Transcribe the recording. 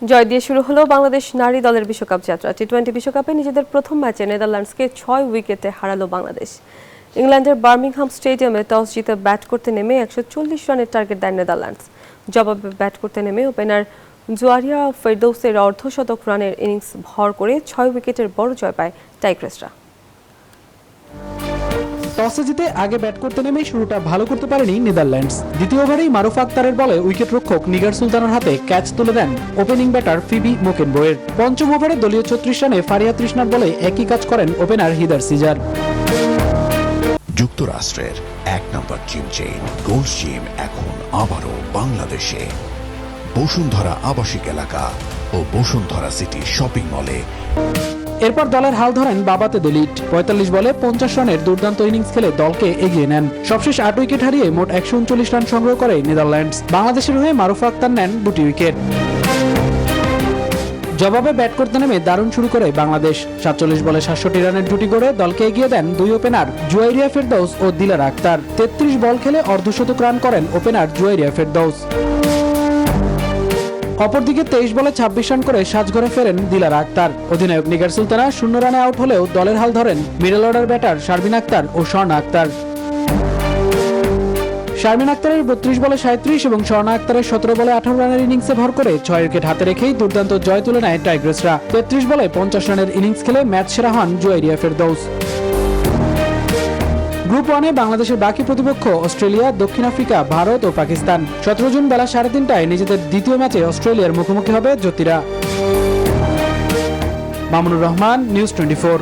জয় দিয়ে শুরু হলো বাংলাদেশ নারী দলের বিশ্বকাপ যাত্রা। টি-20 বিশ্বকাপে নিজেদের প্রথম ম্যাচে নেদারল্যান্ডসকে 6 উইকেটে হারালো বাংলাদেশ। ইংল্যান্ডের বার্মিংহাম স্টেডিয়ামে টস জিতে ব্যাট করতে নেমে 140 রানের টার্গেট দেয় নেদারল্যান্ডস। জবাবে ব্যাট করতে নেমে ওপেনার জোয়ারিয়া ফেরদৌসের অর্ধশতক রানের ইনিংস ভর করে 6 উইকেটের বড় জয় পায় টাইগ্রেসরা। টসে জিতে আগে ব্যাট করতে নেমেই শুরুটা ভালো করতে পারেনি নেদারল্যান্ডস। দ্বিতীয় ওভারেই মারুফ আক্তারের বলে উইকেট রক্ষক নিগার সুলতানার হাতে ক্যাচ তুলে দেন ওপেনিং ব্যাটার ফিবি মোকেনবোয়ের। পঞ্চম ওভারে দলীয় 36 রানে ফারিয়া তৃষ্ণার বলে একই কাজ করেন ওপেনার হিদার সিজার। যুক্তরাষ্ট্রের 1 নম্বর জিম চেইন গোল্ড জিম এখন আবারও বাংলাদেশে। বসুন্ধরা আবাসিক এলাকা ও বসুন্ধরা সিটি শপিং মলে। এরপর দলের হাল ধরেন বাবাতে দলিট। 45 বলে 50 রানের দুর্দান্ত ইনিংস খেলে দলকে এগিয়ে নেন। সবশেষ 8 উইকেট হারিয়ে মোট 139 রান সংগ্রহ করে নেদারল্যান্ডস। বাংলাদেশের হয়ে মারুফ আক্তার নেন 2টি উইকেট। জবাবে ব্যাট করতে নেমে দারুণ শুরু করে বাংলাদেশ। 47 বলে 67 রানের জুটি গড়ে দলকে এগিয়ে দেন দুই ওপেনার জুয়াইরিয়া ফেরদৌস ও দিলারা আক্তার। 33 বল খেলে অর্ধশতক রান করেন ওপেনার জুয়াইরিয়া ফেরদৌস। অপরদিকে 23 বলে 26 রান করে সাজঘরে ফেরেন দিলারা আক্তার। অধিনায়ক নিগার সুলতানা 0 রানে আউট হলেও দলের হাল ধরেন middle order batter Sharmin Akter ও স্বর্ণা আক্তার। শারমিন আক্তারের 32 বলে 37 এবং স্বর্ণা আক্তারের 17 বলে 18 রানের ইনিংসে ভর করে 6 উইকেট হাতে রেখেই দুর্দান্ত জয় তুলে নেয় টাইগ্রেসরা। 33 বলে 50 রানের ইনিংস খেলে ম্যাচ সেরা হন জুয়াইরিয়া ফেরদৌস। গ্রুপ 1-এ বাংলাদেশের বাকি প্রতিপক্ষ অস্ট্রেলিয়া, দক্ষিণ আফ্রিকা, ভারত ও পাকিস্তান। 17 জুন বেলা 3:30টায় নিজেদের দ্বিতীয় ম্যাচে অস্ট্রেলিয়ার মুখোমুখি হবে জ্যোতিরা। মামুনুর রহমান, নিউজ 24।